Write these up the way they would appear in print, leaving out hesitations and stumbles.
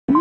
जय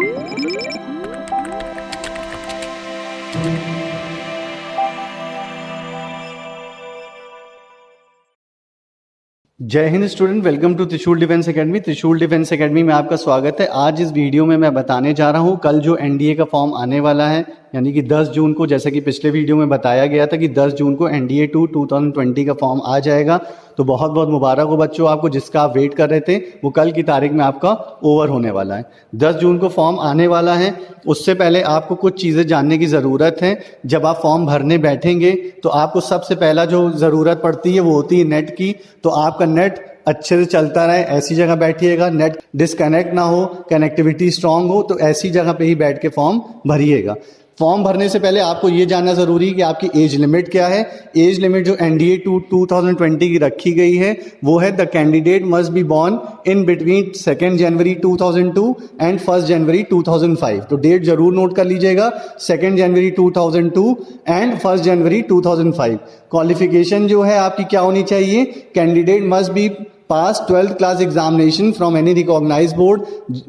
Hind student, welcome to त्रिशूल defence academy. त्रिशूल डिफेंस एकेडमी में आपका स्वागत है। आज इस वीडियो में मैं बताने जा रहा हूं कल जो एनडीए का फॉर्म आने वाला है, यानी कि 10 जून को, जैसा कि पिछले वीडियो में बताया गया था कि 10 जून को एनडीए 2 2020 का फॉर्म आ जाएगा। तो बहुत बहुत मुबारक हो बच्चों आपको, जिसका आप वेट कर रहे थे वो कल की तारीख में आपका ओवर होने वाला है। 10 जून को फॉर्म आने वाला है। उससे पहले आपको कुछ चीज़ें जानने की ज़रूरत है। जब आप फॉर्म भरने बैठेंगे तो आपको सबसे पहला जो ज़रूरत पड़ती है वो होती है नेट की। तो आपका नेट अच्छे से चलता रहे, ऐसी जगह बैठिएगा, नेट डिस्कनेक्ट ना हो, कनेक्टिविटी स्ट्रांग हो, तो ऐसी जगह पे ही बैठ के फॉर्म भरिएगा। फॉर्म भरने से पहले आपको ये जानना ज़रूरी है कि आपकी एज लिमिट क्या है। एज लिमिट जो एनडीए 2 2020 की रखी गई है वो है the candidate must be born in between 2 January 2002 and 1 जनवरी 2005। तो डेट जरूर नोट कर लीजिएगा, 2 जनवरी 2002 एंड 1 जनवरी 2005। क्वालिफिकेशन जो है आपकी क्या होनी चाहिए? Candidate must be pass 12th class examination from any recognised board.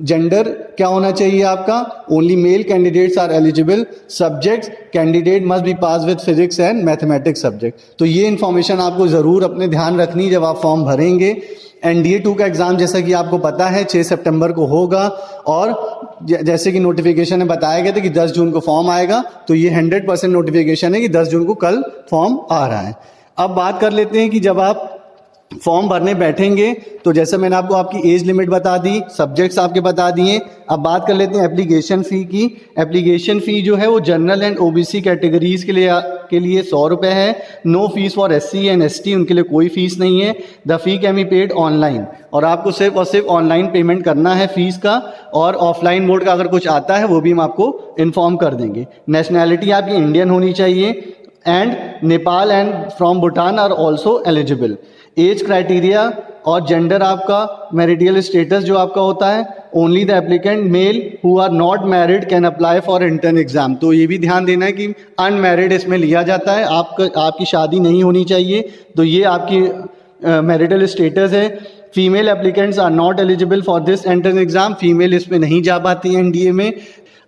Gender क्या होना चाहिए आपका? Only male candidates are eligible. Subjects, candidate must be pass with physics and mathematics subject. तो ये इन्फॉर्मेशन आपको ज़रूर अपने ध्यान रखनी जब आप फॉर्म भरेंगे। एनडीए 2 का एग्जाम जैसा कि आपको पता है 6 सितंबर को होगा, और जैसे कि नोटिफिकेशन में बताया गया था कि 10 जून को फॉर्म आएगा, तो ये 100% नोटिफिकेशन है कि 10 जून को कल फॉर्म आ रहा है। अब बात कर लेते हैं कि जब आप फॉर्म भरने बैठेंगे तो जैसे मैंने आपको आपकी एज लिमिट बता दी, सब्जेक्ट्स आपके बता दिए। अब बात कर लेते हैं एप्लीकेशन फ़ी की। एप्लीकेशन फ़ी जो है वो जनरल एंड ओबीसी कैटेगरीज के लिए 100 रुपये है। No fee for SC and ST, उनके लिए कोई फीस नहीं है। The fee can be paid online, और आपको सिर्फ और सिर्फ ऑनलाइन पेमेंट करना है फीस का, और ऑफलाइन मोड का अगर कुछ आता है वो भी हम आपको इन्फॉर्म कर देंगे। नेशनैलिटी आपकी इंडियन होनी चाहिए, and Nepal and from Bhutan are also eligible. Age criteria और जेंडर आपका, मैरिटल स्टेटस जो आपका होता है, only the applicant male who are not married can apply for entrance exam. तो ये भी ध्यान देना है कि अनमैरिड इसमें लिया जाता है, आपकी शादी नहीं होनी चाहिए। तो ये आपकी मैरिटल स्टेटस है। Female applicants are not eligible for this entrance exam. Female इसमें नहीं जा पाती है एनडीए में।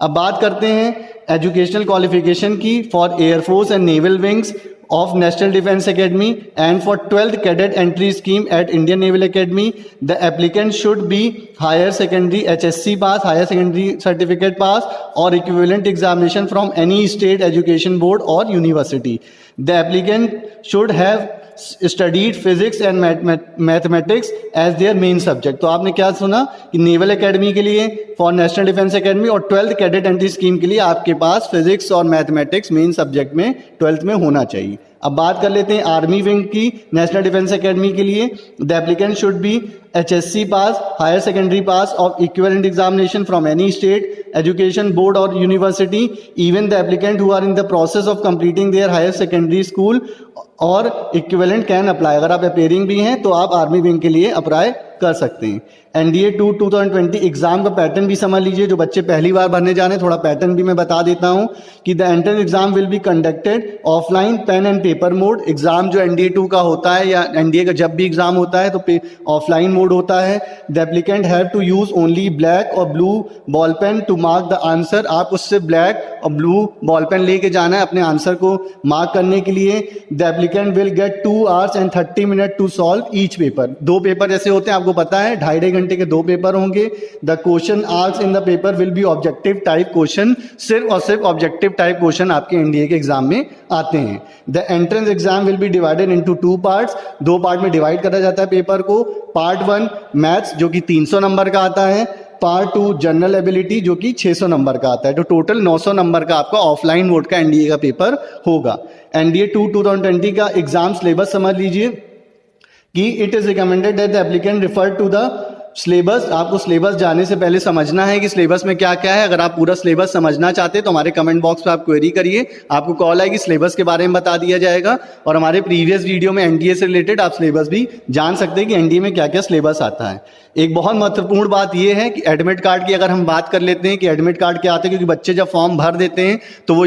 अब बात करते हैं एजुकेशनल क्वालिफिकेशन की। For air force and naval wings of National Defence Academy and for 12th cadet entry scheme at Indian Naval Academy, the applicant should be higher secondary HSC pass, higher secondary certificate pass or equivalent examination from any state education board or university. The applicant should have studied physics and mathematics as their main subject. तो आपने क्या सुना कि naval academy के लिए, for national Defence academy और 12th cadet entry scheme के लिए आपके पास फिजिक्स और मैथमेटिक्स मेन सब्जेक्ट में 12th में होना चाहिए। अब बात कर लेते हैं आर्मी विंग की। नेशनल डिफेंस एकेडमी के लिए the applicant should be HSC pass, higher secondary pass of equivalent examination from any state education board और university. Even the applicant who are in the process of completing their higher secondary school और equivalent can apply. अगर आप appearing भी हैं तो आप army wing के लिए अप्लाई कर सकते हैं। एनडीए 2 2020 एग्जाम का पैटर्न भी समझ लीजिए। जो बच्चे पहली बार भरने जा रहे हैं, थोड़ा पैटर्न भी मैं बता देता हूं कि the entrance exam will be conducted offline pen and paper mode. Exam जो एनडीए 2 का होता है या एनडीए का जब भी एग्जाम होता है तो ऑफलाइन मोड होता है। The applicant have to use only black और blue ball pen to mark the answer. आप उससे ब्लैक और ब्लू बॉल पेन लेके जाना है अपने आंसर को मार्क करने के लिए। The applicant will get 2 hours and 30 minutes to solve each paper. 2 paper जैसे होते हैं आपको पता है, 2.5 घंटे के 2 पेपर होंगे। The question asked in the paper will be objective type question. सिर्फ और सिर्फ ऑब्जेक्टिव टाइप क्वेश्चन आपके एनडीए के एग्जाम में आते हैं। The entrance exam will B divided into 2 parts. 2 part में डिवाइड करा जाता है पेपर को। पार्ट 1 मैथ्स जो कि 300 नंबर का आता है। पार्ट 2 जनरल एबिलिटी जो कि 600 नंबर का आता है। तो टोटल 900 नंबर का आपका ऑफलाइन मोड का एनडीए का पेपर होगा। एनडीए 2 2020 का एग्जाम सिलेबस समझ लीजिए कि it is recommended that the applicant refer to the syllabus. आपको सिलेबस जाने से पहले समझना है कि सिलेबस में क्या क्या है। अगर आप पूरा सिलेबस समझना चाहते हैं तो हमारे कमेंट बॉक्स पे आप क्वेरी करिए, आपको कॉल आएगी, सिलेबस के बारे में बता दिया जाएगा। और हमारे प्रीवियस वीडियो में एनडीए से रिलेटेड आप सिलेबस भी जान सकते हैं कि एनडीए में क्या क्या सिलेबस आता है। एक बहुत महत्वपूर्ण बात यह है कि एडमिट कार्ड की अगर हम बात कर लेते हैं कि एडमिट कार्ड क्या आते हैं, क्योंकि बच्चे जब फॉर्म भर देते हैं तो वो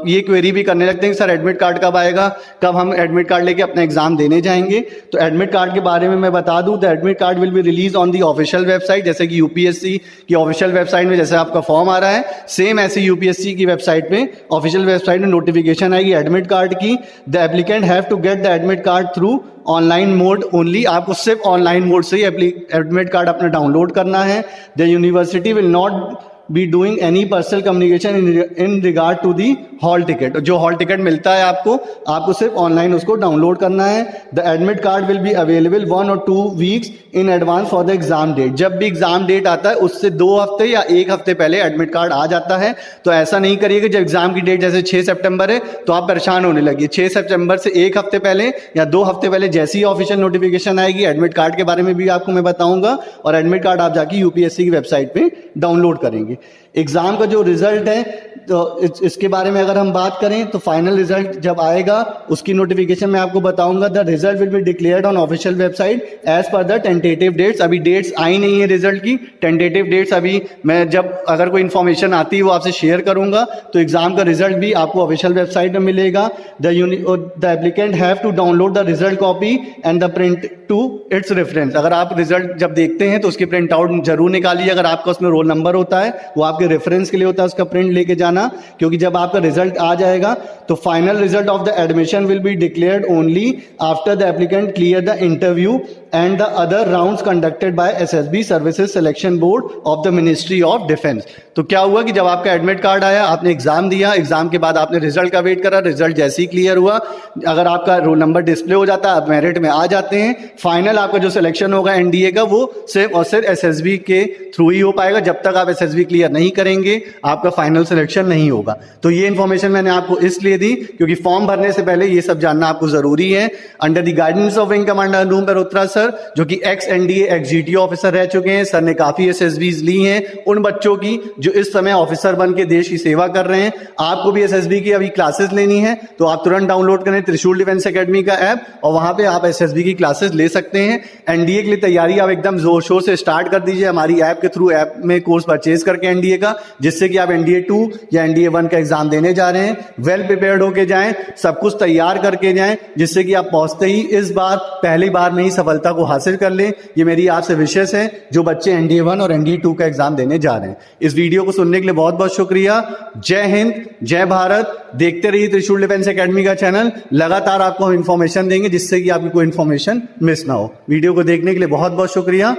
ये क्वेरी भी करने लगते हैं कि सर एडमिट कार्ड कब आएगा, कब हम एडमिट कार्ड लेके अपना एग्जाम देने जाएंगे। तो एडमिट कार्ड के बारे में मैं बता दूं, the admit card will be release on the official website, जैसे कि यूपीएससी की ऑफिशियल वेबसाइट में जैसे आपका फॉर्म आ रहा है, सेम ऐसे यूपीएससी की वेबसाइट में, ऑफिशियल वेबसाइट में नोटिफिकेशन आएगी एडमिट कार्ड की। The applicant have to get the admit card through online mode only. आपको सिर्फ ऑनलाइन मोड से ही एडमिट कार्ड अपना डाउनलोड करना है। The university will not be doing any personal communication in regard to the hall ticket. जो hall ticket मिलता है आपको सिर्फ ऑनलाइन उसको डाउनलोड करना है। The admit card will be available 1 और 2 weeks in advance for the exam date. जब भी एग्जाम डेट आता है उससे 2 हफ्ते या 1 हफ्ते पहले एडमिट कार्ड आ जाता है। तो ऐसा नहीं करिएगा जब एग्जाम की डेट जैसे 6 सितंबर है तो आप परेशान होने लगिए। 6 सितंबर से 1 हफ्ते पहले या 2 हफ्ते पहले जैसी ही ऑफिशियल नोटिफिकेशन आएगी, एडमिट कार्ड के बारे में भी आपको मैं बताऊंगा, और एडमिट कार्ड आप जाके यूपीएससी की वेबसाइट पे डाउनलोड करेंगे। एग्जाम का जो रिजल्ट है तो इसके बारे में अगर हम बात करें तो फाइनल रिजल्ट जब आएगा उसकी नोटिफिकेशन मैं आपको बताऊंगा। The result will be declared on official website as per the tentative dates. अभी डेट्स आई नहीं है रिजल्ट की, टेंटेटिव डेट्स अभी मैं जब अगर कोई इन्फॉर्मेशन आती है वो आपसे शेयर करूंगा। तो एग्जाम का रिजल्ट भी आपको ऑफिशियल वेबसाइट में मिलेगा। The applicant have to download the result copy and the print to its reference. अगर आप रिजल्ट जब देखते हैं तो उसकी प्रिंट आउट जरूर निकालिए। अगर आपका उसमें रोल नंबर होता है वो आपके रेफरेंस के लिए होता है, उसका प्रिंट लेके जाना, क्योंकि जब आपका रिजल्ट आ जाएगा तो final result of the admission will be declared only after the applicant clear the interview and the other rounds conducted by SSB services selection board of the ministry of defence. तो क्या हुआ कि जब आपका admit card आया, आपने exam दिया, exam के बाद आपने रिजल्ट का वेट करा, रिजल्ट जैसे ही क्लियर हुआ, अगर आपका रोल नंबर डिस्प्ले हो जाता है, आप मेरिट में आ जाते हैं, फाइनल आपका जो सिलेक्शन होगा एनडीए का वो सिर्फ और सिर्फ एसएसबी के थ्रू ही हो पाएगा। जब तक आप एसएसबी क्लियर नहीं करेंगे आपका फाइनल सिलेक्शन नहीं होगा। तो ये इन्फॉर्मेशन मैंने आपको इसलिए दी क्योंकि फॉर्म भरने से पहले ये सब जानना आपको जरूरी है। Under the guidance of wing commander Anup Malhotra sir, जो कि ex NDA ex GTO officer रह चुके हैं, सर ने काफी एसएसबीज ली हैं उन बच्चों की जो इस समय ऑफिसर बन के देश की सेवा कर रहे हैं। आपको भी एसएसबी की अभी क्लासेस लेनी है तो आप तुरंत डाउनलोड करें त्रिशूल डिफेंस एकेडमी का ऐप, और वहां पे आप एसएसबी की क्लासेस ले सकते हैं। एनडीए के लिए तैयारी आप एकदम जोर शोर से स्टार्ट कर दीजिए हमारी ऐप के थ्रू, ऐप में कोर्स परचेज करके एनडीए का, जिससे कि आप एनडीए 2 या एनडीए 1 का एग्जाम देने जा रहे हैं वेल प्रिपेयर्ड होके जाएं, सब कुछ तैयार करके जाएं, जिससे कि आप पहुंचते ही इस बार पहली बार में ही सफलता को हासिल कर लें। ये मेरी आपसे विशेष है जो बच्चे एनडीए 1 और एनडीए 2 का एग्जाम देने जा रहे हैं। इस वीडियो को सुनने के लिए बहुत बहुत शुक्रिया। जय हिंद, जय भारत। देखते रहिए त्रिशूल डिफेंस एकेडमी का चैनल, लगातार आपको हम इंफॉर्मेशन देंगे जिससे कि आपकी कोई इंफॉर्मेशन मिस ना हो। वीडियो को देखने के लिए बहुत बहुत शुक्रिया।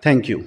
Thank you.